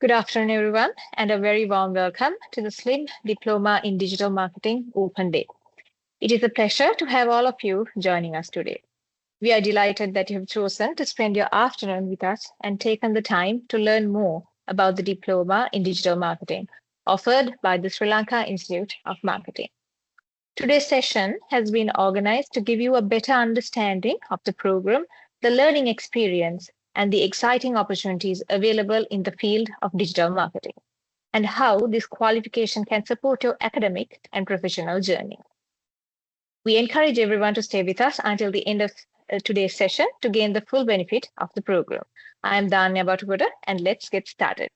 Good afternoon, everyone, and a very warm welcome to the SLIM Diploma in Digital Marketing Open Day. It is a pleasure to have all of you joining us today. We are delighted that you have chosen to spend your afternoon with us and taken the time to learn more about the Diploma in Digital Marketing offered by the Sri Lanka Institute of Marketing. Today's session has been organized to give you a better understanding of the program, the learning experience, and the exciting opportunities available in the field of digital marketing, and how this qualification can support your academic and professional journey. We encourage everyone to stay with us until the end of today's session to gain the full benefit of the program. I am Danya Batukoda, and let's get started.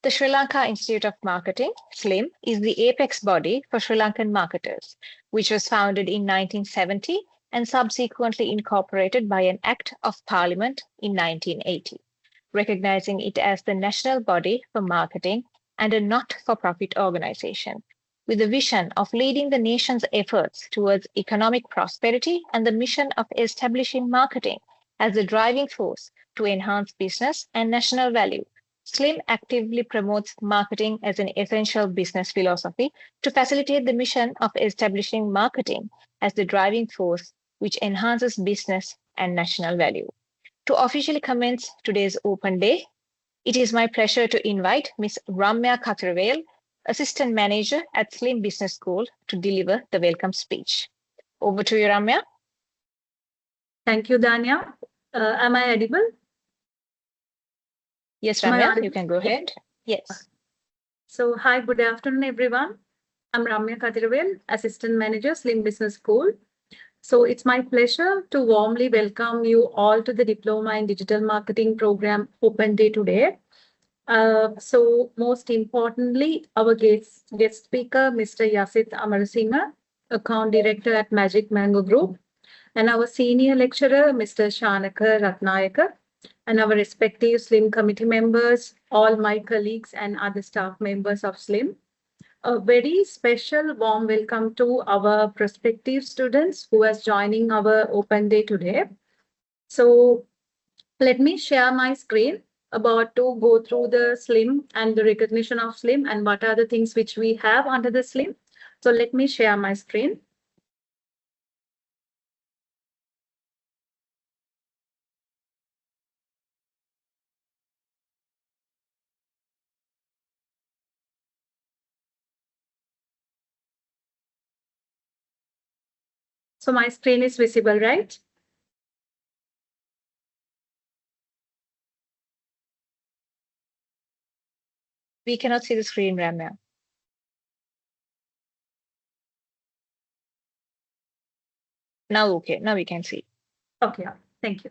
The Sri Lanka Institute of Marketing, SLIM, is the apex body for Sri Lankan marketers, which was founded in 1970 and subsequently incorporated by an Act of Parliament in 1980, recognizing it as the national body for marketing and a not-for-profit organization, with the vision of leading the nation's efforts towards economic prosperity and the mission of establishing marketing as the driving force to enhance business and national value. SLIM actively promotes marketing as an essential business philosophy to facilitate the mission of establishing marketing as the driving force which enhances business and national value. To officially commence today's open day, it is my pleasure to invite Ms. Ramya Kathirawale, Assistant Manager at SLIM Business School, to deliver the welcome speech. Over to you, Ramya. Thank you, Danya. Am I audible? Yes, Ramya, you can go ahead. Yes. So, hi, good afternoon, everyone. I'm Ramya Kathirawale, Assistant Manager, SLIM Business School. So, it's my pleasure to warmly welcome you all to the Diploma in Digital Marketing Program Open Day today. So, most importantly, our guest speaker, Mr. Yasith Amarasinghe, Account Director at Magic Mango Group, and our Senior Lecturer, Mr. Shanaka Ratnayaka, and our respective SLIM committee members, all my colleagues and other staff members of SLIM. A very special warm welcome to our prospective students who are joining our open day today. So let me share my screen about to go through the SLIM and the recognition of SLIM and what are the things which we have under the SLIM. So let me share my screen. So my screen is visible, right? We cannot see the screen, Ramya. Now, okay, now we can see. Okay, thank you.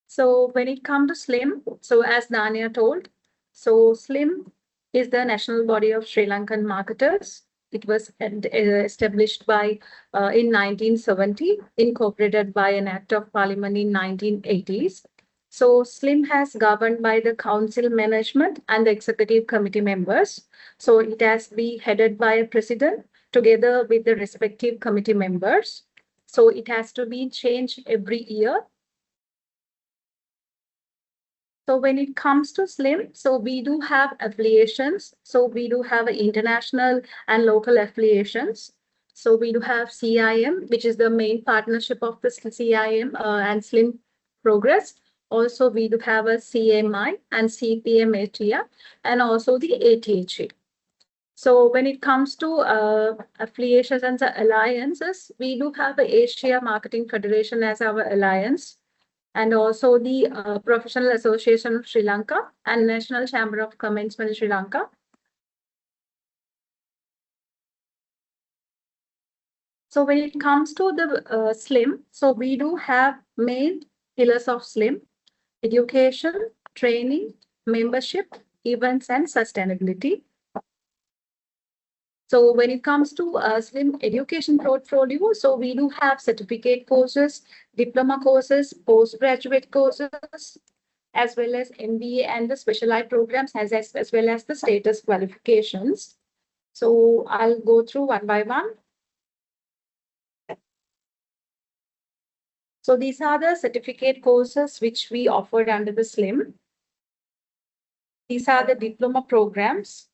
So when it comes to SLIM, so as Danya told, so SLIM is the national body of Sri Lankan marketers. It was established by in 1970, incorporated by an Act of Parliament in 1980s. So SLIM has governed by the council management and the executive committee members. So it has been headed by a president together with the respective committee members. So it has to be changed every year. So when it comes to SLIM, so we do have affiliations. So we do have international and local affiliations. So we do have CIM, which is the main partnership of the CIM and SLIM Progress. Also, we do have a CMI and CPM ATIA and also the ATHA. So when it comes to affiliations and the alliances, we do have the Asia Marketing Federation as our alliance, and also the Professional Association of Sri Lanka and National Chamber of Commerce in Sri Lanka. So when it comes to the SLIM, so we do have main pillars of SLIM: education, training, membership, events, and sustainability. So when it comes to SLIM education portfolio, so we do have certificate courses, diploma courses, postgraduate courses, as well as MBA and the specialized programs, as well as the status qualifications. So I'll go through one by one. So these are the certificate courses which we offered under the SLIM. These are the diploma programs,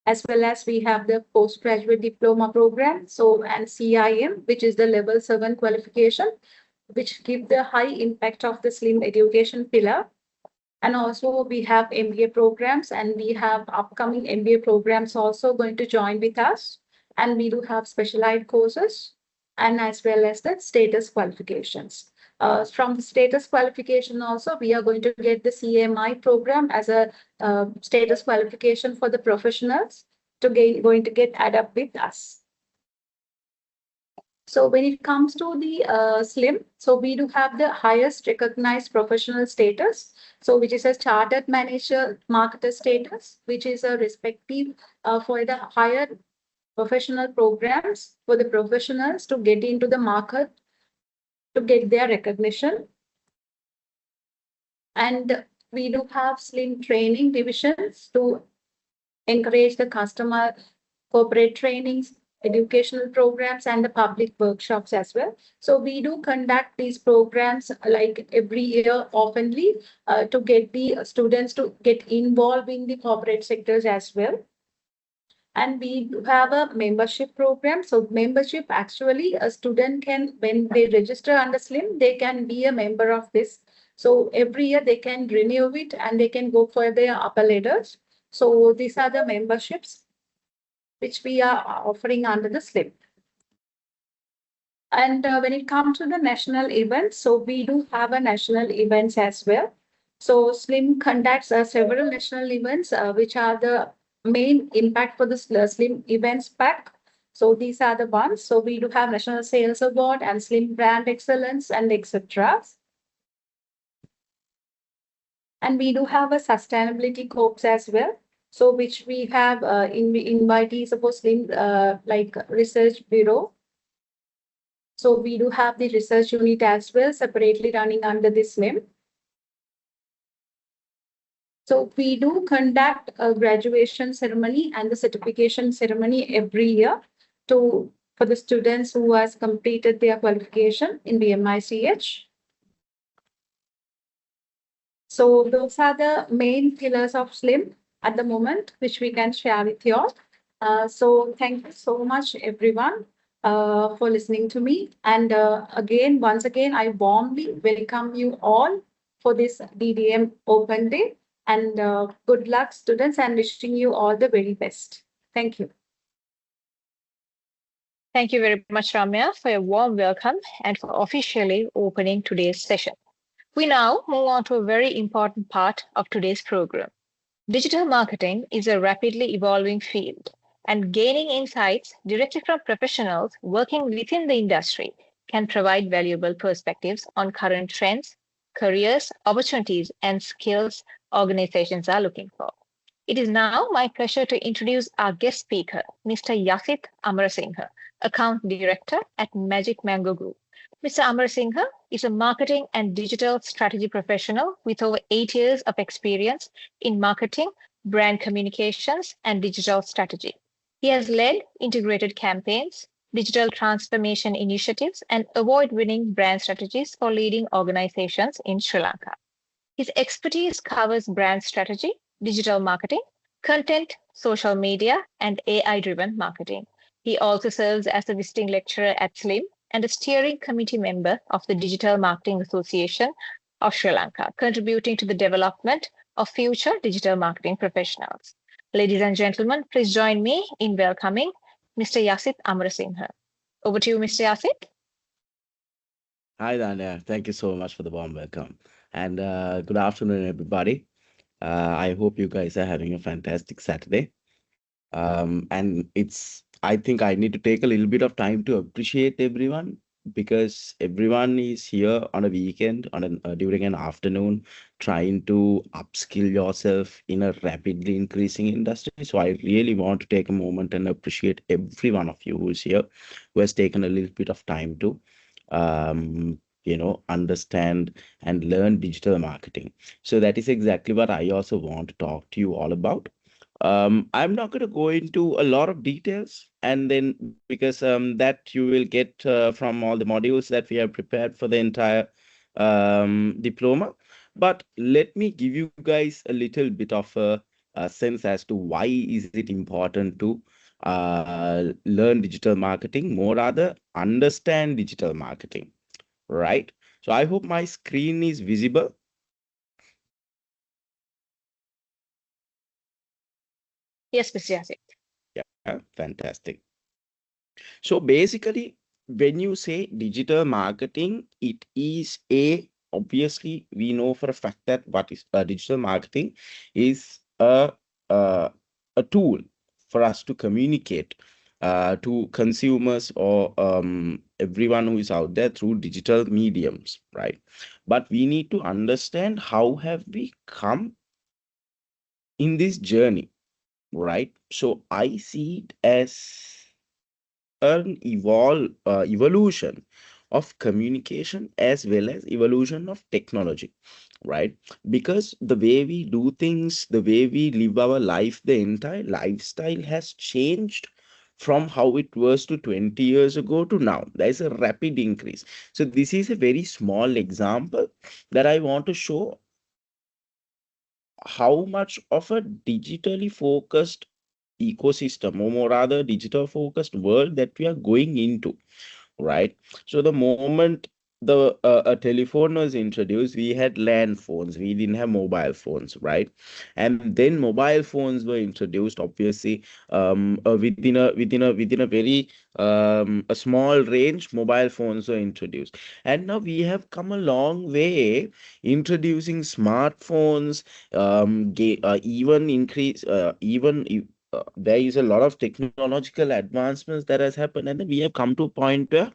as well as we have the postgraduate diploma program. So, and CIM, which is the level 7 qualification, which give the high impact of the SLIM education pillar. And also we have MBA programs, and we have upcoming MBA programs also going to join with us. And we do have specialized courses and as well as the status qualifications. From the status qualification also, we are going to get the CMI program as a status qualification for the professionals going to get add up with us. So when it comes to the SLIM, so we do have the highest recognized professional status. So which is a chartered manager marketer status, which is a respective for the higher professional programs for the professionals to get into the market to get their recognition. And we do have SLIM training divisions to encourage the customer corporate trainings, educational programs, and the public workshops as well. So we do conduct these programs like every year oftenly to get the students to get involved in the corporate sectors as well. And we have a membership program. So membership, actually a student can, when they register under SLIM, they can be a member of this. So every year they can renew it and they can go for their upper ladders. So these are the memberships which we are offering under the SLIM. And when it comes to the national events, so we do have a national events as well. So SLIM conducts several national events, which are the main impact for the SLIM events pack. So these are the ones. So we do have National Sales Award and SLIM Brand Excellence and etc. And we do have a sustainability corps as well. So which we have invitees of SLIM like Research Bureau. So we do have the research unit as well, separately running under this name. So we do conduct a graduation ceremony and the certification ceremony every year for the students who has completed their qualification in the MICH. So those are the main pillars of SLIM at the moment, which we can share with you all. So thank you so much, everyone, for listening to me. And once again, I warmly welcome you all for this DDM Open Day. And good luck, students, and wishing you all the very best. Thank you. Thank you very much, Ramya, for your warm welcome and for officially opening today's session. We now move on to a very important part of today's program. Digital marketing is a rapidly evolving field, and gaining insights directly from professionals working within the industry can provide valuable perspectives on current trends, careers, opportunities, and skills organizations are looking for. It is now my pleasure to introduce our guest speaker, Mr. Yasith Amarasinghe, Account Director at Magic Mango Group. Mr. Amarasinghe is a marketing and digital strategy professional with over 8 years of experience in marketing, brand communications, and digital strategy. He has led integrated campaigns, digital transformation initiatives, and award-winning brand strategies for leading organizations in Sri Lanka. His expertise covers brand strategy, digital marketing, content, social media, and AI-driven marketing. He also serves as a visiting lecturer at SLIM and a steering committee member of the Digital Marketing Association of Sri Lanka, contributing to the development of future digital marketing professionals. Ladies and gentlemen, please join me in welcoming Mr. Yasith Amarasinghe. Over to you, Mr. Yasith. Hi, Dania. Thank you so much for the warm welcome. And good afternoon, everybody. I hope you guys are having a fantastic Saturday. And I think I need to take a little bit of time to appreciate everyone, because everyone is here on a weekend, during an afternoon, trying to upskill yourself in a rapidly increasing industry. So I really want to take a moment and appreciate every one of you who is here, who has taken a little bit of time to understand and learn digital marketing. So that is exactly what I also want to talk to you all about. I'm not going to go into a lot of details, and then because that you will get from all the modules that we have prepared for the entire diploma. But let me give you guys a little bit of a sense as to why is it important to learn digital marketing, more rather understand digital marketing, right? So I hope my screen is visible. Yes, Mr. Yasith. Yeah, fantastic. So basically, when you say digital marketing, it is obviously we know for a fact that what is digital marketing is uh, a tool for us to communicate to consumers or everyone who is out there through digital mediums, right? But we need to understand how have we come in this journey, right? So I see it as an evolution of communication as well as evolution of technology, right? Because the way we do things, the way we live our life, the entire lifestyle has changed from how it was to 20 years ago to now. There's a rapid increase. So this is a very small example that I want to show how much of a digitally focused ecosystem, or more rather digital focused world that we are going into, right? So the moment the a telephone was introduced, we had land phones, we didn't have mobile phones, right? And then mobile phones were introduced, obviously, within a very a small range, mobile phones were introduced, and now we have come a long way introducing smartphones, even increase there is a lot of technological advancements that has happened, and then we have come to a point where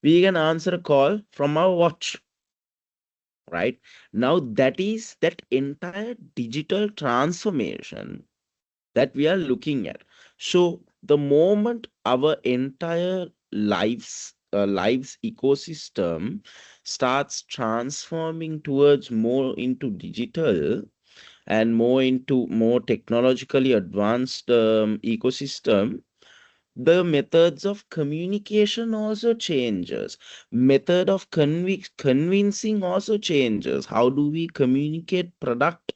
we can answer a call from our watch, right? Now that is that entire digital transformation that we are looking at. So the moment our entire lives ecosystem starts transforming towards more into digital and more into more technologically advanced ecosystem, the methods of communication also changes, method of convincing also changes. How do we communicate products,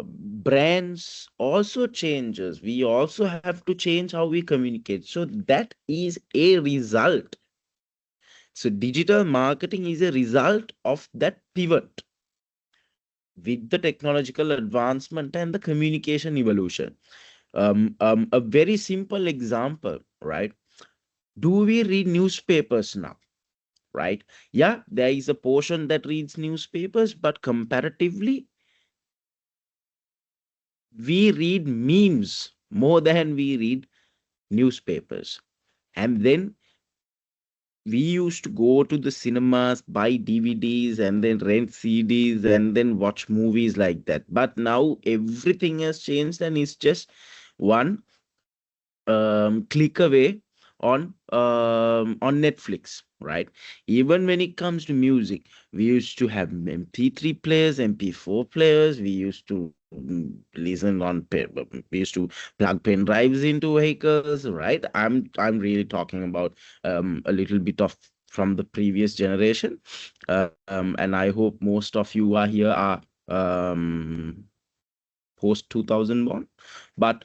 brands also changes. We also have to change how we communicate. So that is a result. So digital marketing is a result of that pivot with the technological advancement and the communication evolution. A very simple example, right? Do we read newspapers now? Right? Yeah, there is a portion that reads newspapers, but comparatively, we read memes more than we read newspapers. And then we used to go to the cinemas, buy DVDs, and then rent CDs, and then watch movies like that. But now everything has changed, and it's just one click away on Netflix, right? Even when it comes to music, we used to have MP3 players, MP4 players. We used to listen on we used to plug pen drives into vehicles, right? I'm really talking about a little bit of from the previous generation, and I hope most of you are here are post 2001. But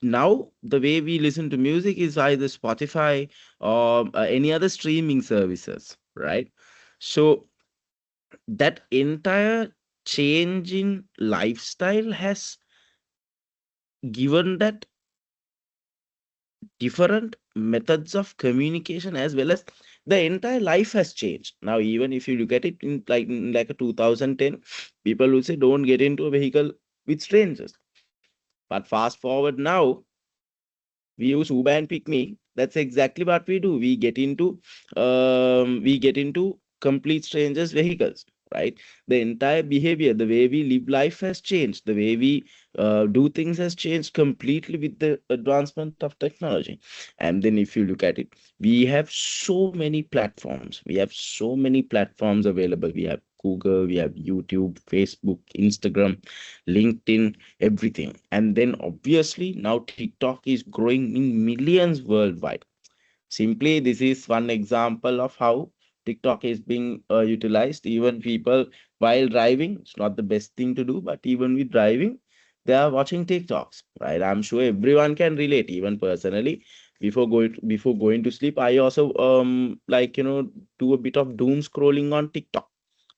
now the way we listen to music is either Spotify or any other streaming services, right? So that entire change in lifestyle has given that different methods of communication, as well as the entire life has changed. Now even if you look at it in like a 2010, people will say don't get into a vehicle with strangers. But fast forward now, we use Uber and Pick Me. That's exactly what we do. We get into complete strangers' vehicles, right? The entire behavior, the way we live life has changed. The way we do things has changed completely with the advancement of technology. And then if you look at it, we have so many platforms. We have so many platforms available. We have Google, we have YouTube, Facebook, Instagram, LinkedIn, everything. And then obviously now TikTok is growing in millions worldwide. Simply, this is one example of how TikTok is being utilized. Even people while driving, it's not the best thing to do, but even with driving, they are watching TikToks, right? I'm sure everyone can relate. Even personally, before going to sleep, I also like do a bit of doom scrolling on TikTok,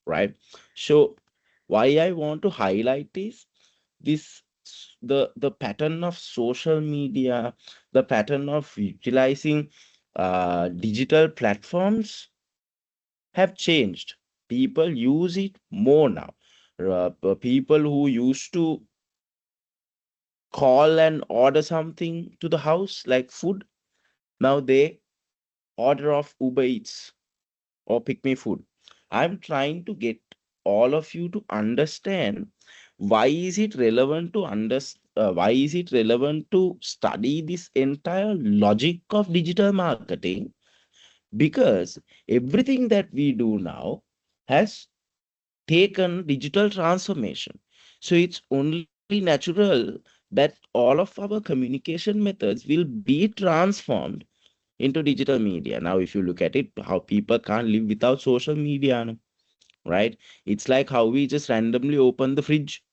right? So why I want to highlight is the pattern of social media, the pattern of utilizing digital platforms have changed. People use it more now. People who used to call and order something to the house like food, now they order of Uber Eats or Pick Me Food. I'm trying to get all of you to understand why is it relevant to why is it relevant to study this entire logic of digital marketing, because everything that we do now has taken digital transformation. So it's only natural that all of our communication methods will be transformed into digital media. Now, if you look at it, how people can't live without social media, no, right? It's like how we just randomly open the fridge,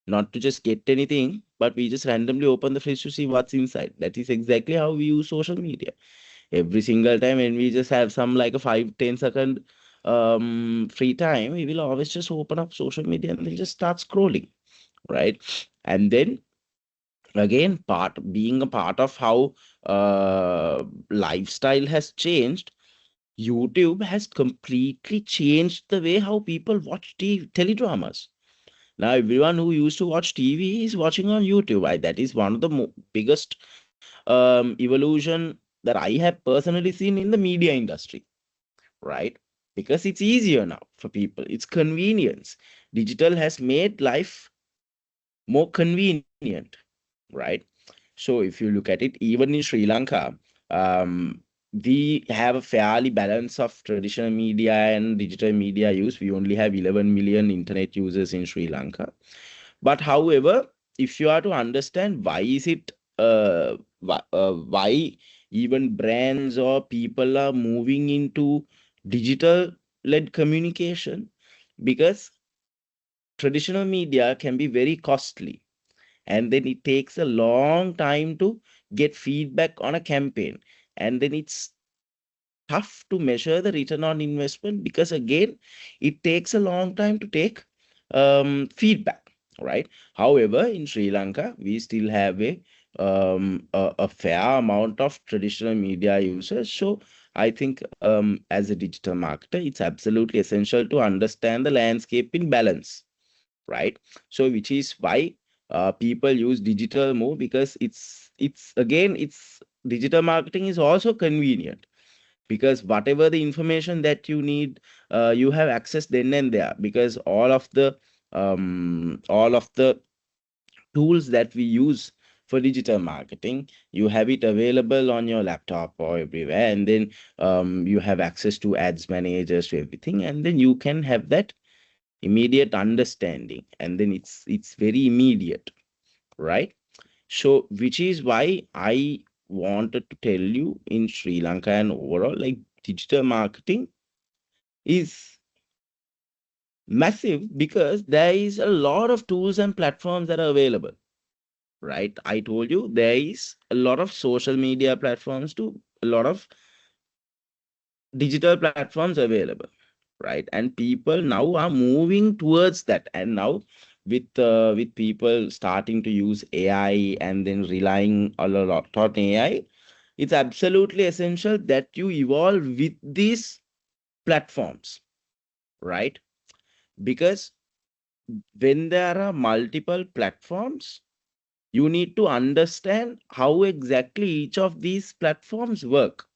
not to just get anything, but we just randomly open the fridge to see what's inside. That is exactly how we use social media. Every single time when we just have some like a 5-10 second free time, we will always just open up social media and then just start scrolling, right? And then again, being a part of how lifestyle has changed, YouTube has completely changed the way how people watch teledramas. Now, everyone who used to watch TV is watching on YouTube. That is one of the biggest evolution that I have personally seen in the media industry, right? Because it's easier now for people. It's convenience. Digital has made life more convenient, right? So if you look at it, even in Sri Lanka, um, we have a fairly balance of traditional media and digital media use. We only have 11 million internet users in Sri Lanka. But however, if you are to understand why is it why even brands or people are moving into digital led communication, because traditional media can be very costly, and then it takes a long time to get feedback on a campaign, and then it's tough to measure the return on investment, because again it takes a long time to take feedback, right? However, in Sri Lanka we still have a fair amount of traditional media users. So I think as a digital marketer, it's absolutely essential to understand the landscape in balance, right? So which is why people use digital more, because it's again it's digital marketing is also convenient, because whatever the information that you need, you have access then and there, because all of the tools that we use for digital marketing, you have it available on your laptop or everywhere, and then you have access to ads managers to everything, and then you can have that immediate understanding, and then it's very immediate, right? So which is why I wanted to tell you, in Sri Lanka and overall, like, digital marketing is massive, because there is a lot of tools and platforms that are available, right? I told you there is a lot of social media platforms to a lot of digital platforms available, right? And people now are moving towards that, and now with people starting to use AI and then relying a lot on AI, it's absolutely essential that you evolve with these platforms, right? Because when there are multiple platforms, you need to understand how exactly each of these platforms work,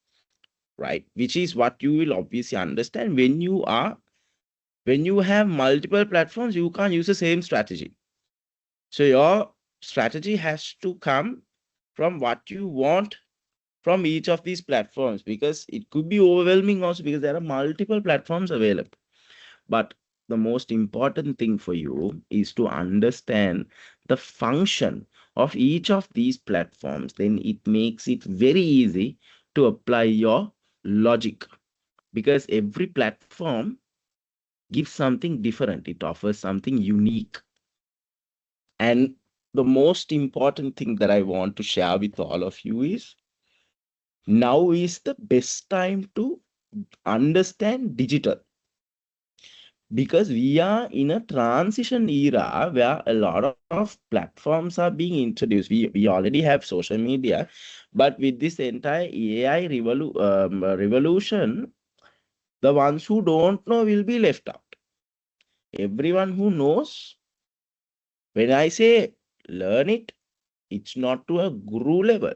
right? Which is what you will obviously understand when you have multiple platforms, you can't use the same strategy. So your strategy has to come from what you want from each of these platforms, because it could be overwhelming also, because there are multiple platforms available. But the most important thing for you is to understand the function of each of these platforms. Then it makes it very easy to apply your logic, because every platform gives something different. It offers something unique. And the most important thing that I want to share with all of you is now is the best time to understand digital, because we are in a transition era where a lot of platforms are being introduced. We already have social media, but with this entire AI revolution, the ones who don't know will be left out. Everyone who knows, when I say learn it, it's not to a guru level,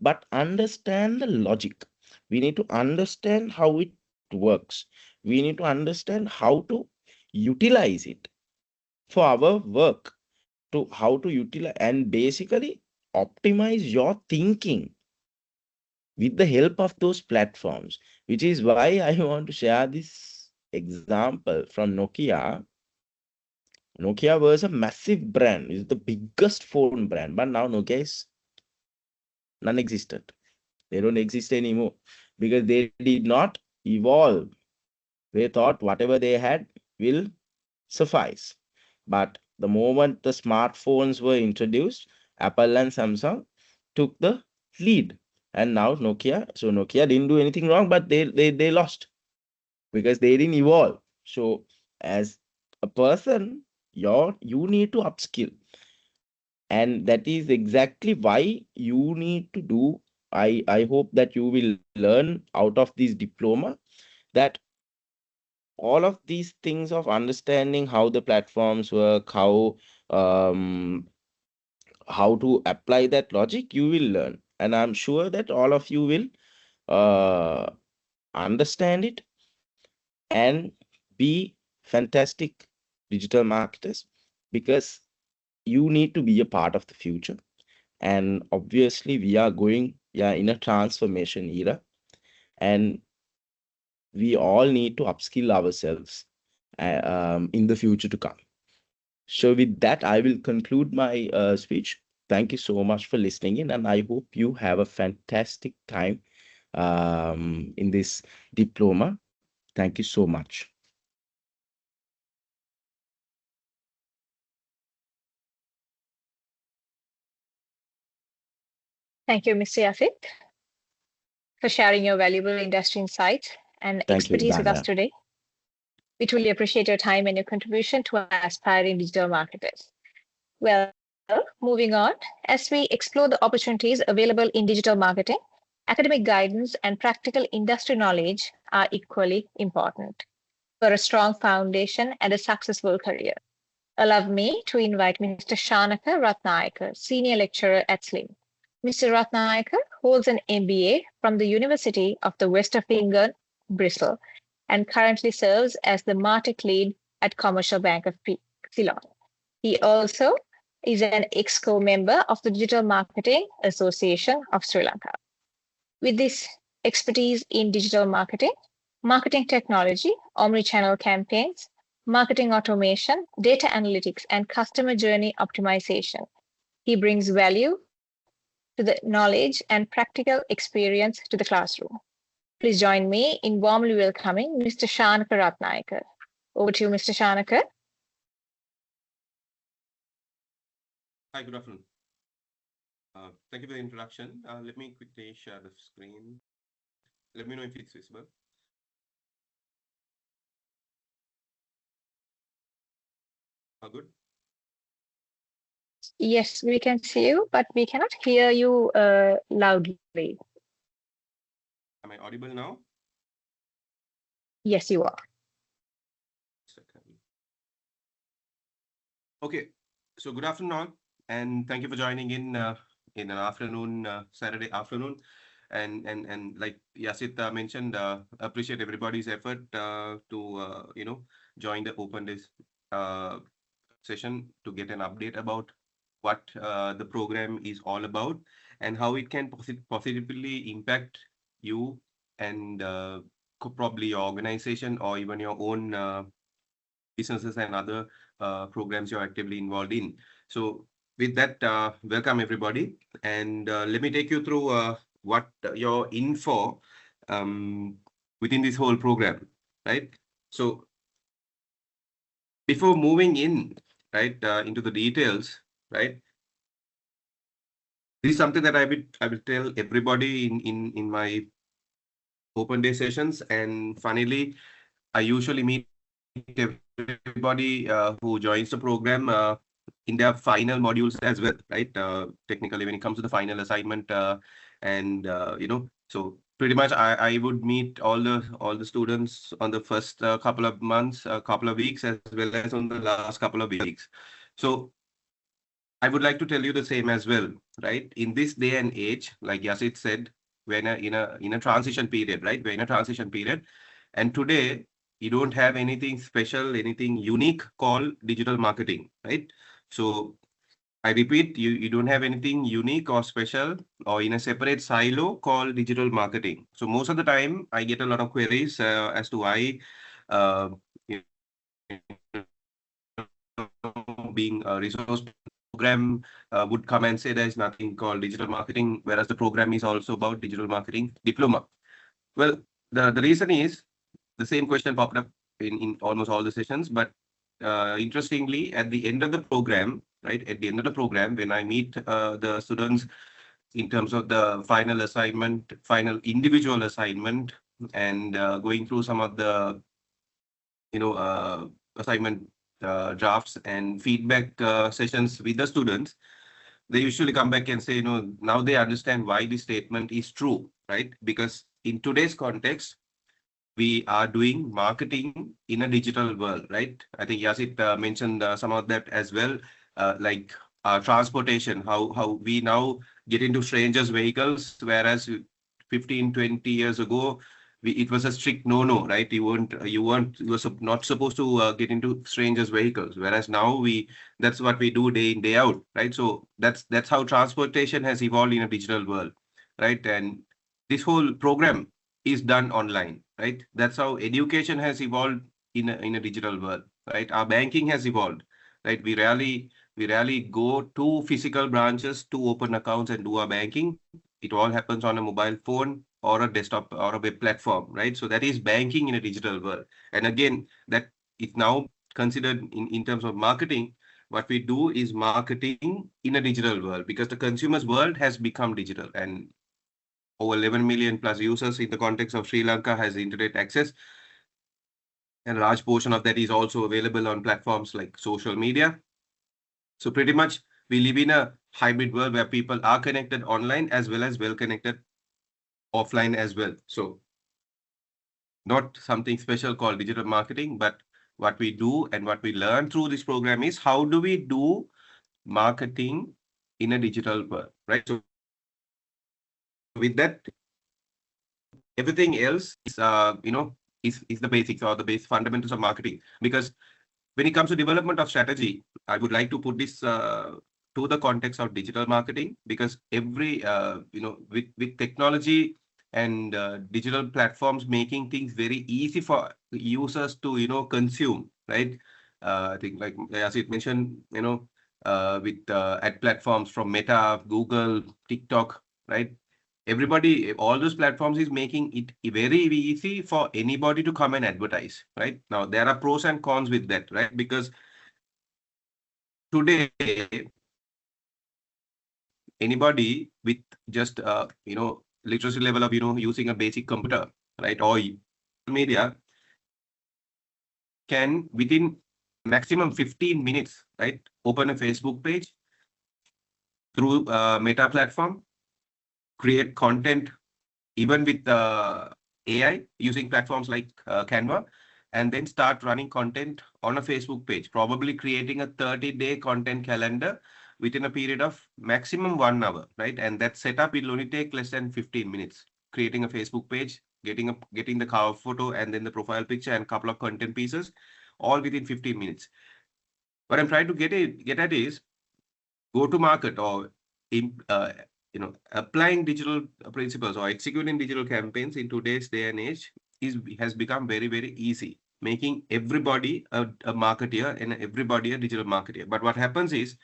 but understand the logic. We need to understand how it works. We need to understand how to utilize it for our work, to how to utilize and basically optimize your thinking with the help of those platforms, which is why I want to share this example from Nokia. Nokia was a massive brand, is the biggest phone brand, but now Nokia is non-existent. They don't exist anymore because they did not evolve. They thought whatever they had will suffice. But the moment the smartphones were introduced, Apple and Samsung took the lead. And now Nokia, so Nokia didn't do anything wrong, but they lost because they didn't evolve. So as a person, you need to upskill. And that is exactly why you need to do. I hope that you will learn out of this diploma that all of these things of understanding how the platforms work, how to apply that logic, you will learn. And I'm sure that all of you will understand it and be fantastic digital marketers, because you need to be a part of the future. And obviously we are in a transformation era, and we all need to upskill ourselves in the future to come. So with that, I will conclude my speech. Thank you so much for listening in, and I hope you have a fantastic time in this diploma. Thank you so much. Thank you, Mr. Yasith, for sharing your valuable industry insights and Thank you, expertise with us Danya. today. We truly appreciate your time and your contribution to aspiring digital marketers. Well, moving on, as we explore the opportunities available in digital marketing, academic guidance and practical industry knowledge are equally important for a strong foundation and a successful career. Allow me to invite Mr. Shanaka Ratnayakar, Senior Lecturer at SLIM. Mr. Ratnayakar holds an MBA from the University of the West of England, Bristol, and currently serves as the Martech Lead at Commercial Bank of Ceylon. He also is an EXCO member of the Digital Marketing Association of Sri Lanka. With this expertise in digital marketing, marketing technology, omnichannel campaigns, marketing automation, data analytics, and customer journey optimization, he brings value to the knowledge and practical experience to the classroom. Please join me in warmly welcoming Mr. Shanaka Ratnayakar. Over to you, Mr. Shanaka. Hi, good afternoon. Thank you for the introduction. Let me quickly share the screen. Let me know if it's visible. Good. Yes, we can see you, but we cannot hear you loudly. Am I audible now? Yes, you are. Okay, so good afternoon all, and thank you for joining in an afternoon, Saturday afternoon. And like Yasith mentioned, appreciate everybody's effort to join the open days session to get an update about what the program is all about and how it can positively impact you and probably your organization or even your own businesses and other programs you're actively involved in. So with that, welcome everybody. And let me take you through what you're in for. within this whole program, right? So before moving in, right, into the details, right, this is something that I will tell everybody in my open day sessions. And finally, I usually meet everybody who joins the program in their final modules as well, right? Technically, when it comes to the final assignment, and so pretty much I would meet all the students on the first couple of months, couple of weeks, as well as on the last couple of weeks. So I would like to tell you the same as well, right? In this day and age, like Yasith said, in a transition period, right? We're in a transition period, and today you don't have anything special, anything unique called digital marketing, right? So I repeat, you don't have anything unique or special or in a separate silo called digital marketing. So most of the time, I get a lot of queries as to why uh, you being a resource program would come and say there's nothing called digital marketing, whereas the program is also about digital marketing diploma. Well, the reason is the same question popped up in almost all the sessions, but interestingly, at the end of the program, right, at the end of the program, when I meet the students in terms of the final assignment, final individual assignment, and going through some of the assignment drafts and feedback sessions with the students, they usually come back and say, now they understand why this statement is true, right? Because in today's context, we are doing marketing in a digital world, right? I think Yasith mentioned some of that as well, like transportation, how we now get into strangers' vehicles, whereas 15, 20 years ago, it was a strict no, right? You were not supposed to get into strangers' vehicles, whereas now that's what we do day in, day out, right? So that's how transportation has evolved in a digital world, right? And this whole program is done online, right? That's how education has evolved in a digital world, right? Our banking has evolved, right? We rarely go to physical branches to open accounts and do our banking. It all happens on a mobile phone or a desktop or a web platform, right? So that is banking in a digital world. And again, that is now considered in terms of marketing. What we do is marketing in a digital world because the consumer's world has become digital, and over 11 million plus users in the context of Sri Lanka has internet access. And a large portion of that is also available on platforms like social media. So pretty much we live in a hybrid world where people are connected online as well as well connected offline as well. So not something special called digital marketing, but what we do and what we learn through this program is how do we do marketing in a digital world, right? So with that, everything else is the basics or the base fundamentals of marketing. Because when it comes to development of strategy, I would like to put this to the context of digital marketing, because every with technology and digital platforms making things very easy for users to consume, right? I think like Yasith mentioned, with ad platforms from Meta, Google, TikTok, right? Everybody, all those platforms is making it very easy for anybody to come and advertise, right? Now, there are pros and cons with that, right? Because today, anybody with just, literacy level of, using a basic computer, right? Or media can, within maximum 15 minutes, right? Open a Facebook page through Meta platform, create content even with AI using platforms like Canva, and then start running content on a Facebook page, probably creating a 30-day content calendar within a period of maximum 1 hour, right? And that setup will only take less than 15 minutes. Creating a Facebook page, getting the cover photo, and then the profile picture and a couple of content pieces, all within 15 minutes. What I'm trying to get at is go to market or applying digital principles or executing digital campaigns in today's day and age has become very, very easy, making everybody a marketeer and everybody a digital marketeer. But what happens is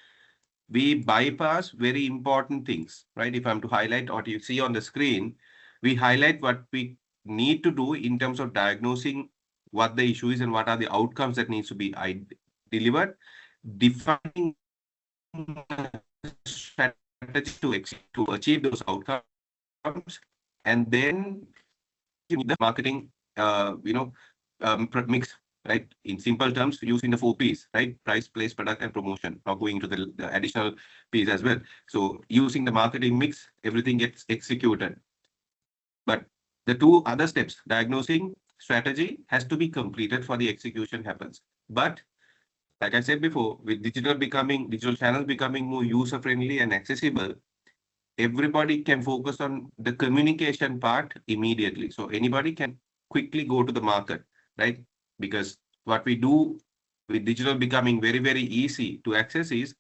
we bypass very important things, right? If I'm to highlight what you see on the screen, we highlight what we need to do in terms of diagnosing what the issue is and what are the outcomes that needs to be delivered, defining strategy to achieve those outcomes, and then the marketing, mix, right? In simple terms, using the 4 Ps, right? Price, place, product, and promotion. Now going to the additional Ps as well. So using the marketing mix, everything gets executed. But the 2 other steps, diagnosing, strategy, has to be completed for the execution happens. But like I said before, with digital channels becoming more user friendly and accessible, everybody can focus on the communication part immediately. So anybody can quickly go to the market, right? Because what we do with digital becoming very, very easy to access is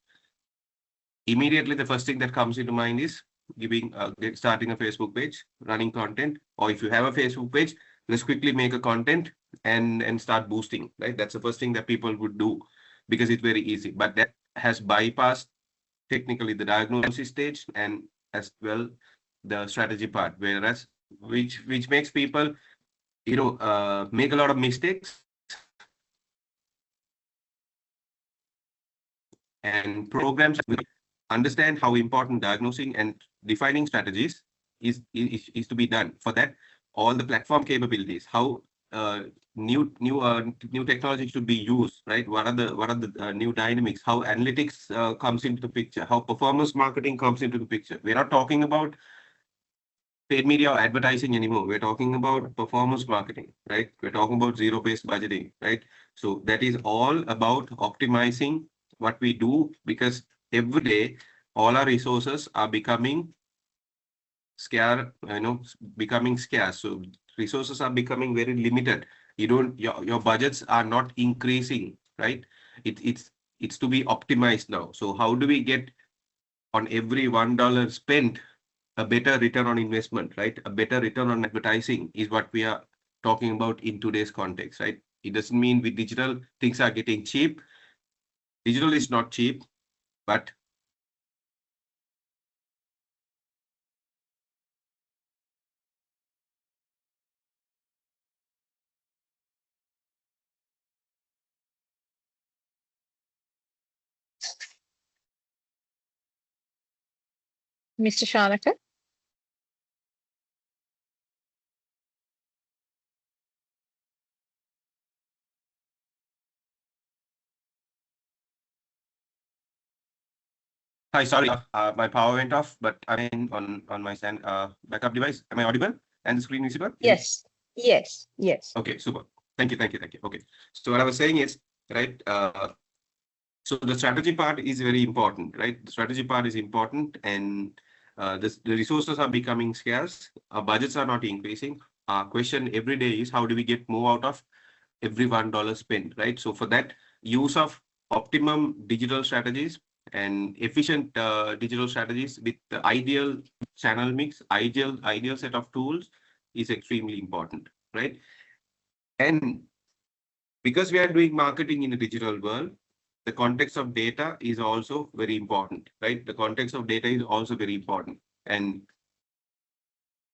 immediately the first thing that comes into mind is starting a Facebook page, running content, or if you have a Facebook page, let's quickly make a content and start boosting, right? That's the first thing that people would do because it's very easy. But that has bypassed technically the diagnosis stage and as well the strategy part, whereas which makes people make a lot of mistakes, and programs understand how important diagnosing and defining strategies is to be done. For that, all the platform capabilities, how new technology should be used, right? What are the new dynamics? How analytics comes into the picture? How performance marketing comes into the picture? We're not talking about paid media or advertising anymore. We're talking about performance marketing, right? We're talking about zero-based budgeting, right? So that is all about optimizing what we do, because every day all our resources are becoming scarce, becoming scarce. So resources are becoming very limited. Your budgets are not increasing, right? It's to be optimized now. So how do we get on every $1 spent a better return on investment, right? A better return on advertising is what we are talking about in today's context, right? It doesn't mean with digital things are getting cheap. Digital is not cheap, but Mr. Shanaka? hi, sorry, my power went off, but I'm in on my backup device. Am I audible? And the screen visible? Yes. Yes. Yes. Okay, super. Thank you. Okay. So what I was saying is, right, so the strategy part is very important, right? The strategy part is important, and the resources are becoming scarce. Our budgets are not increasing. Our question every day is how do we get more out of every $1 spent, right? So for that, use of optimum digital strategies and efficient digital strategies with the ideal channel mix, ideal set of tools is extremely important, right? And because we are doing marketing in a digital world, the context of data is also very important, right? The context of data is also very important. And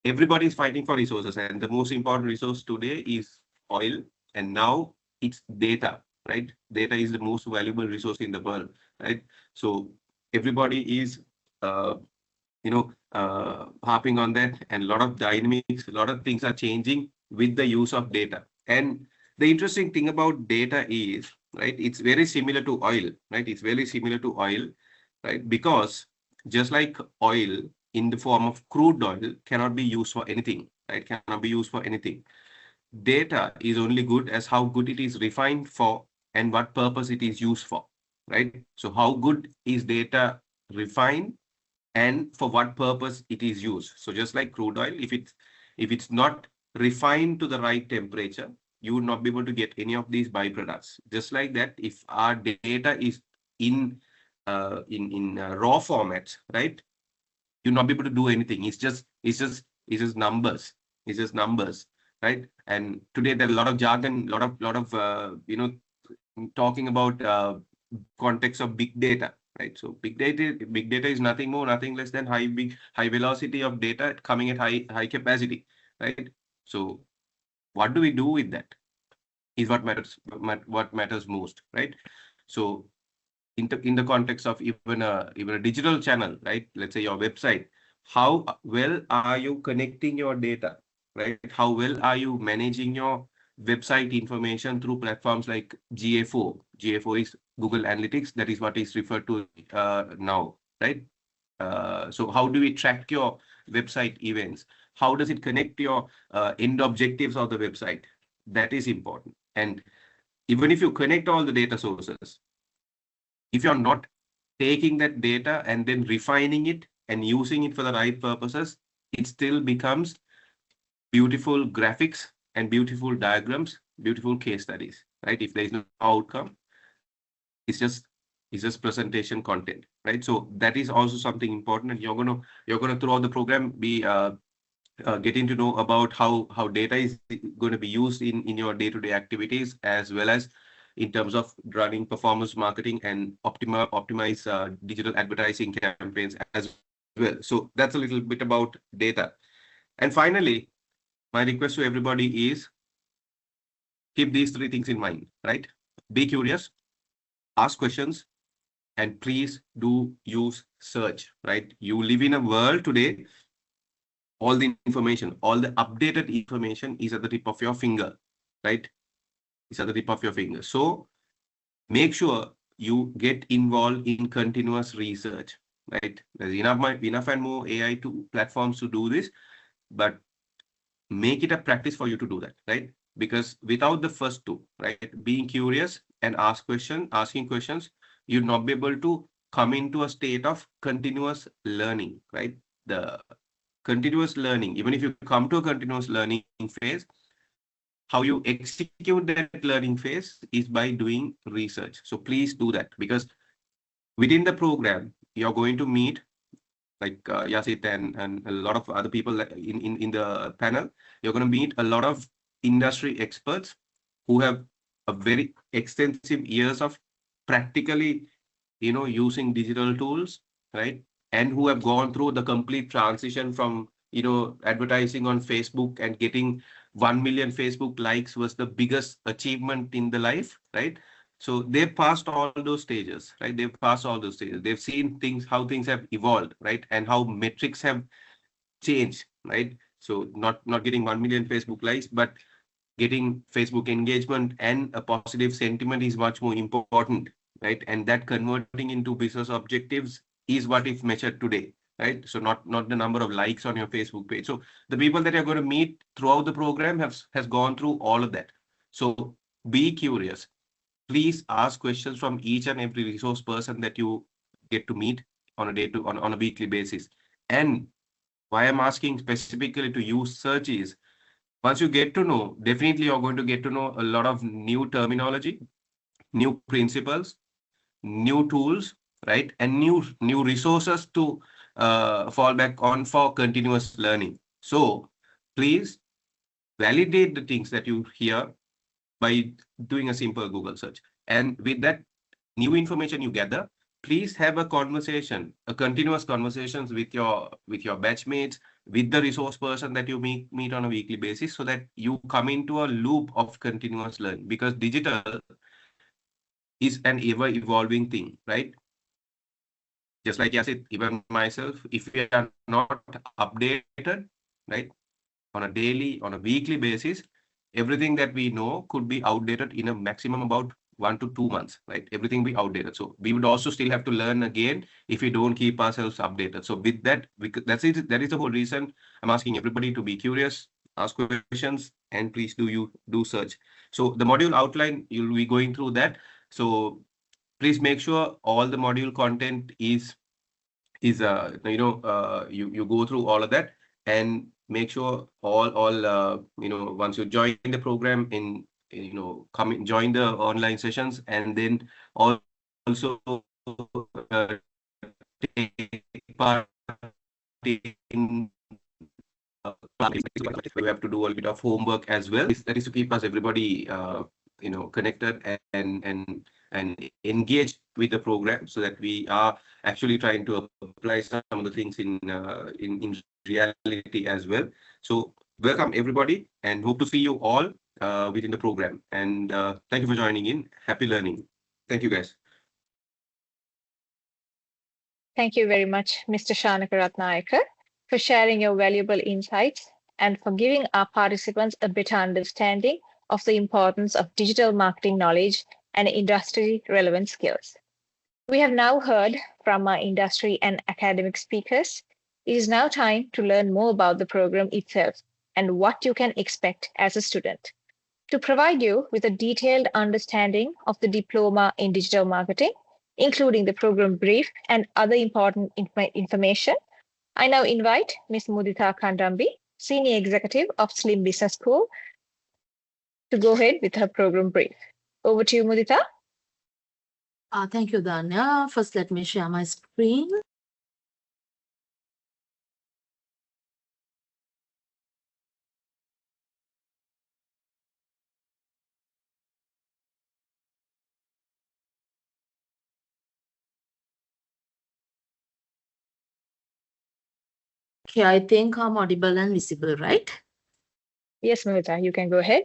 everybody is fighting for resources. And the most important resource today is oil. And now it's data, right? Data is the most valuable resource in the world, right? So everybody is, harping on that, and a lot of dynamics, a lot of things are changing with the use of data. And the interesting thing about data is, right, it's very similar to oil, right? It's very similar to oil, right? Because just like oil in the form of crude oil cannot be used for anything, right? Cannot be used for anything. Data is only good as how good it is refined for and what purpose it is used for, right? So how good is data refined and for what purpose it is used? So just like crude oil, if it's not refined to the right temperature, you would not be able to get any of these byproducts. Just like that, if our data is in raw formats, right, you'll not be able to do anything. It's just numbers. It's just numbers, right? And today there's a lot of jargon, lot of talking about context of big data, right? So big data is nothing more, nothing less than high velocity of data coming at high capacity, right? So what do we do with that is what matters most, right? So in the context of even a digital channel, right? Let's say your website, how well are you connecting your data, right? How well are you managing your website information through platforms like GA4? GA4 is Google Analytics. That is what is referred to now, right? So how do we track your website events? How does it connect your end objectives of the website? That is important. And even if you connect all the data sources, if you're not taking that data and then refining it and using it for the right purposes, it still becomes beautiful graphics and beautiful diagrams, beautiful case studies, right? If there is no outcome, it's just presentation content, right? So that is also something important, and you're gonna throughout the program be getting to know about how data is going to be used in your day-to-day activities, as well as in terms of running performance marketing and optimize digital advertising campaigns as well. So that's a little bit about data. And finally, my request to everybody is keep these three things in mind, right? Be curious, ask questions, and please do use search, right? You live in a world today, all the information, all the updated information is at the tip of your finger, right? It's at the tip of your finger. So make sure you get involved in continuous research, right? There's enough and more AI platforms to do this, but make it a practice for you to do that, right? Because without the first two, right, being curious and asking questions, you'll not be able to come into a state of continuous learning, right? The continuous learning, even if you come to a continuous learning phase, how you execute that learning phase is by doing research. So please do that, because within the program, you're going to meet like Yasith and a lot of other people in the panel. You're going to meet a lot of industry experts who have a very extensive years of practically, using digital tools, right? And who have gone through the complete transition from, advertising on Facebook and getting 1 million Facebook likes was the biggest achievement in the life, right? So they've passed all those stages, right? They've passed all those stages. They've seen things, how things have evolved, right? And how metrics have changed, right? So not getting 1 million Facebook likes, but getting Facebook engagement and a positive sentiment is much more important, right? And that converting into business objectives is what is measured today, right? So not the number of likes on your Facebook page. So the people that you're going to meet throughout the program has gone through all of that. So be curious. Please ask questions from each and every resource person that you get to meet on a weekly basis. And why I'm asking specifically to use search is, once you get to know, definitely you're going to get to know a lot of new terminology, new principles, new tools, right? And new resources to fall back on for continuous learning. So please validate the things that you hear by doing a simple Google search. And with that new information you gather, please have a conversation, a continuous conversations with your batchmates, with the resource person that you meet on a weekly basis, so that you come into a loop of continuous learning. Because digital is an ever evolving thing, right? Just like Yasith, even myself, if we are not updated, right, on a daily, on a weekly basis, everything that we know could be outdated in a maximum about 1 to 2 months, right? Everything be outdated. So we would also still have to learn again if we don't keep ourselves updated. So with that, that is the whole reason I'm asking everybody to be curious, ask questions, and please do search. So the module outline, you'll be going through that. So please make sure all the module content is you go through all of that, and make sure all once you join the program come in, join the online sessions, and then also take part in we have to do a little bit of homework as well. That is to keep us everybody connected and engaged with the program, so that we are actually trying to apply some of the things in reality as well. So welcome everybody and hope to see you all within the program. And thank you for joining in. Happy learning. Thank you, guys. Thank you very much, Mr. Shanaka Ratnayakar, for sharing your valuable insights and for giving our participants a better understanding of the importance of digital marketing knowledge and industry relevant skills. We have now heard from our industry and academic speakers. It is now time to learn more about the program itself and what you can expect as a student. To provide you with a detailed understanding of the diploma in digital marketing, including the program brief and other important information, I now invite Ms. Mudita Kandambi, Senior Executive of Slim Business School, to go ahead with her program brief. Over to you, Mudita. Thank you, Danya. First, let me share my screen. Okay, I think I'm audible and visible, right? Yes, Mudita, you can go ahead.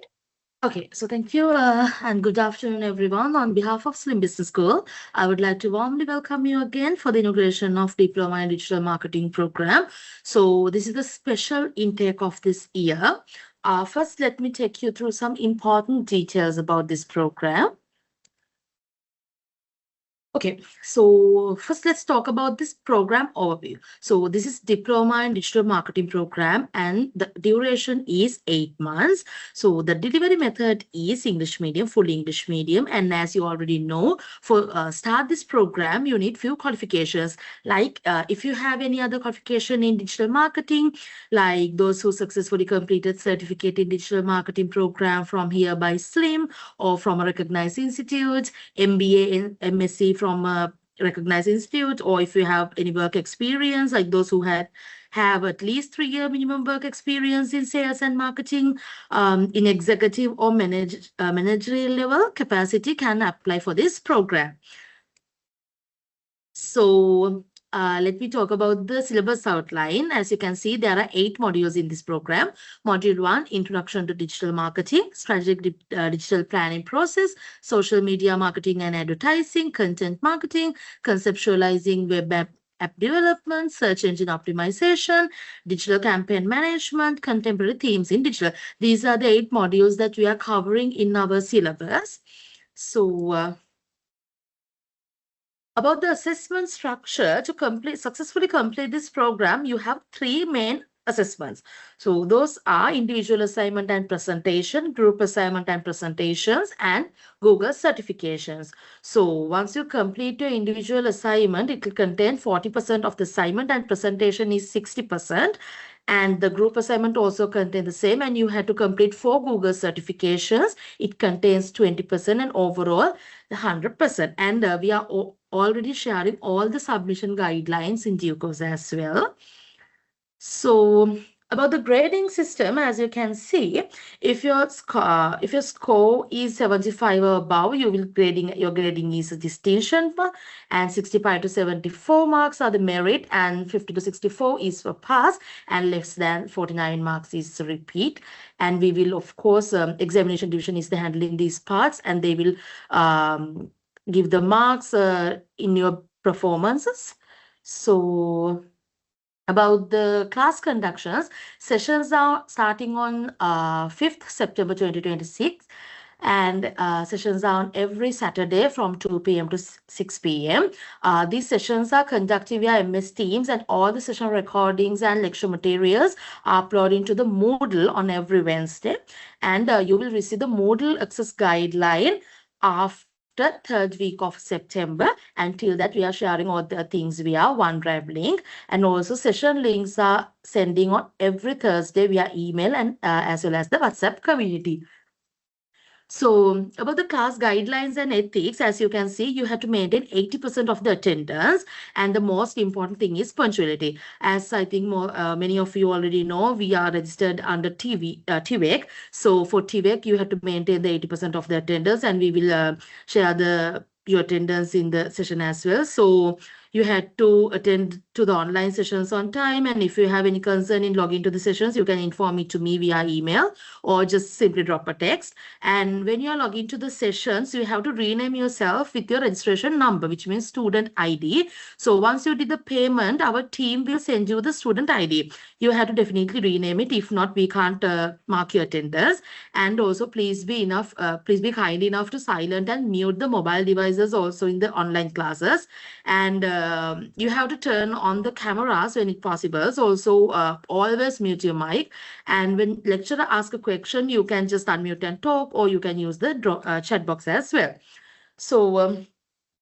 Okay, so thank you and good afternoon, everyone. On behalf of Slim Business School, I would like to warmly welcome you again for the inauguration of Diploma in Digital Marketing program. So this is the special intake of this year. First, let me take you through some important details about this program. Okay, so first let's talk about this program overview. So this is Diploma in Digital Marketing program and the duration is 8 months. So the delivery method is English medium, full English medium. And as you already know, for start this program, you need few qualifications. Like if you have any other qualification in digital marketing, like those who successfully completed certificate in digital marketing program from here by Slim or from a recognized institute, MBA in MSc from a recognized institute, or if you have any work experience, like those who have at least 3-year minimum work experience in sales and marketing in executive or managerial level capacity can apply for this program. So let me talk about the syllabus outline. As you can see, there are 8 modules in this program. Module 1, Introduction to Digital Marketing, Strategic Digital Planning Process, Social Media Marketing and Advertising, Content Marketing, Conceptualizing Web app development, Search Engine Optimization, Digital Campaign Management, Contemporary Themes in Digital. These are the 8 modules that we are covering in our syllabus. So about the assessment structure, to successfully complete this program, you have 3 main assessments. So those are individual assignment and presentation, group assignment and presentations, and Google certifications. So once you complete your individual assignment, it will contain 40% of the assignment and presentation is 60%. And the group assignment also contains the same, and you had to complete 4 Google certifications. It contains 20% and overall 100%. And we are already sharing all the submission guidelines in due course as well. So about the grading system, as you can see, if your score is 75 or above, your grading is a distinction, and 65 to 74 marks are the merit, and 50 to 64 is for pass, and less than 49 marks is a repeat. And we will, of course, examination division is the handling these parts, and they will give the marks in your performances. So about the class conductions, sessions are starting on 5th September 2026, and sessions are on every Saturday from 2 p.m. to 6 p.m. These sessions are conducted via MS Teams, and all the session recordings and lecture materials are uploaded into the Moodle on every Wednesday. And you will receive the Moodle access guideline after 3rd week of September. Until that, we are sharing all the things via OneDrive link, and also session links are sending on every Thursday via email and as well as the WhatsApp community. So about the class guidelines and ethics, as you can see, you have to maintain 80% of the attendance, and the most important thing is punctuality. As I think many of you already know, we are registered under TVEC. So for TVEC, you have to maintain the 80% of the attendance, and we will share your attendance in the session as well. So You had to attend to the online sessions on time. And if you have any concern in logging to the sessions, you can inform it to me via email or just simply drop a text. And when you are logging to the sessions, you have to rename yourself with your registration number, which means student ID. So once you did the payment, our team will send you the student ID. You have to definitely rename it. If not, we can't mark your attendance. And also, please be kind enough to silent and mute the mobile devices also in the online classes. And you have to turn on the cameras when it possible. So also always mute your mic. And when lecturer asks a question, you can just unmute and talk, or you can use the chat box as well. So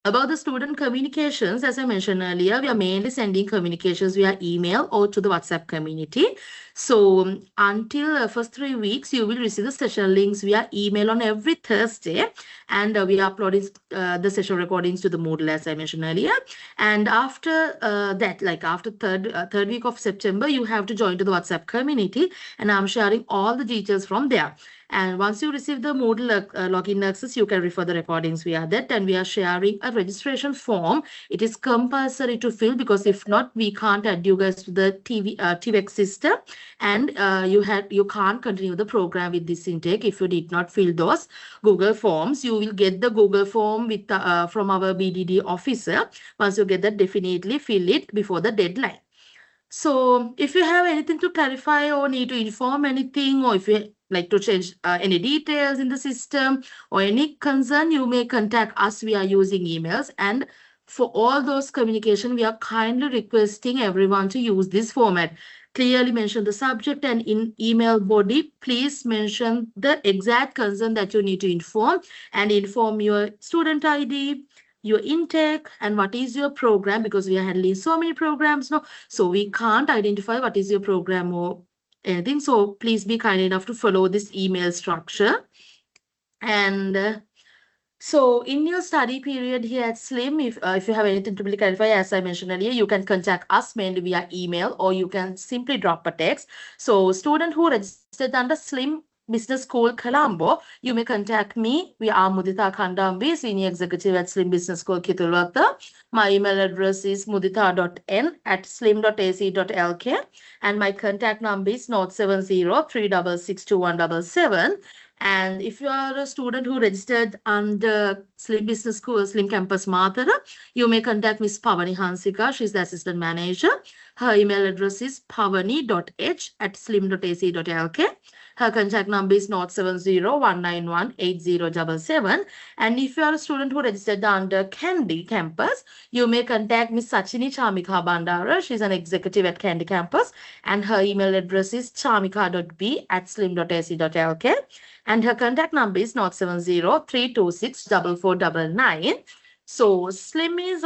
about the student communications, as I mentioned earlier, we are mainly sending communications via email or to the WhatsApp community. So until first 3 weeks, you will receive the session links via email on every Thursday. And we are uploading the session recordings to the Moodle, as I mentioned earlier. And after that, like after third week of September, you have to join to the WhatsApp community. And I'm sharing all the details from there. And once you receive the Moodle login access, you can refer the recordings via that. And we are sharing a registration form. It is compulsory to fill, because if not, we can't add you guys to the TVX system. And you can't continue the program with this intake if you did not fill those Google forms. You will get the Google form with from our BDD officer. Once you get that, definitely fill it before the deadline. So if you have anything to clarify or need to inform anything, or if you like to change any details in the system or any concern, you may contact us via using emails. And for all those communication, we are kindly requesting everyone to use this format. Clearly mention the subject, and in email body, please mention the exact concern that you need to inform, and inform your student ID, your intake, and what is your program, because we are handling so many programs now. So we can't identify what is your program or anything. So please be kind enough to follow this email structure. And so in your study period here at SLIM, if you have anything to clarify, as I mentioned earlier, you can contact us mainly via email, or you can simply drop a text. So student who registered under SLIM Business School Colombo, you may contact me. We are Mudita Kandambi, Senior Executive at SLIM Business School Kitulwata. My email address is mudita.n@slim.ac.lk, and my contact number is 070-366-2177. And if you are a student who registered under SLIM Business School, SLIM Campus Matara, you may contact Ms. Pavani Hansika. She's the assistant manager. Her email address is pavani.h@slim.ac.lk. Her contact number is 070-191-8077. And if you are a student who registered under Kandy campus, you may contact Ms. Sachini Chamika Bandara. She's an executive at Kandy campus. And her email address is chamika.b@slim.ac.lk. And her contact number is 070-326-4499. So SLIM is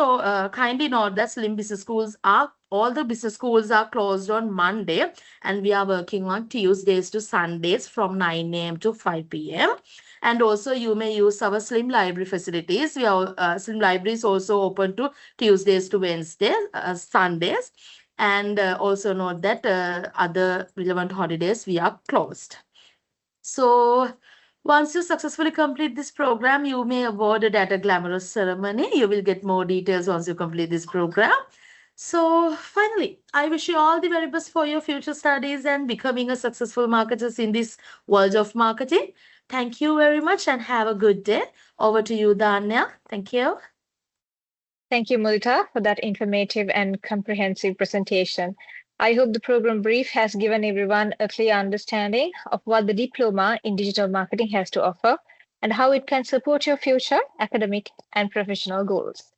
kindly note that SLIM business schools all the business schools are closed on Monday, and we are working on Tuesdays to Sundays from 9 a.m. to 5 p.m. And also you may use our SLIM library facilities. SLIM library is also open to Tuesdays to Wednesdays, Sundays. And also note that other relevant holidays we are closed. So once you successfully complete this program, you may awarded at a glamorous ceremony. You will get more details once you complete this program. So finally, I wish you all the very best for your future studies and becoming a successful marketers in this world of marketing. Thank you very much and have a good day. Over to you, Danya. Thank you. Thank you, Mudita, for that informative and comprehensive presentation. I hope the program brief has given everyone a clear understanding of what the Diploma in Digital Marketing has to offer and how it can support your future academic and professional goals.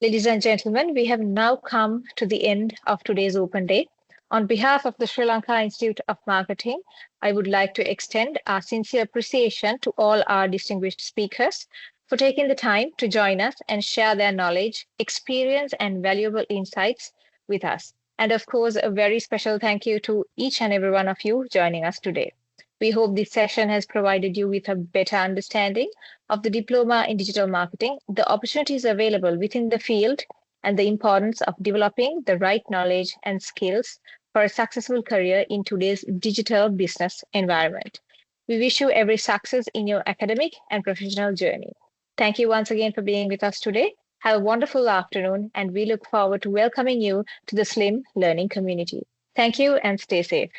Ladies and gentlemen, we have now come to the end of today's open day. On behalf of the Sri Lanka Institute of Marketing, I would like to extend our sincere appreciation to all our distinguished speakers for taking the time to join us and share their knowledge, experience, and valuable insights with us. And of course, a very special thank you to each and every one of you joining us today. We hope this session has provided you with a better understanding of the Diploma in Digital Marketing, the opportunities available within the field, and the importance of developing the right knowledge and skills for a successful career in today's digital business environment. We wish you every success in your academic and professional journey. Thank you once again for being with us today. Have a wonderful afternoon, and we look forward to welcoming you to the SLIM learning community. Thank you and stay safe.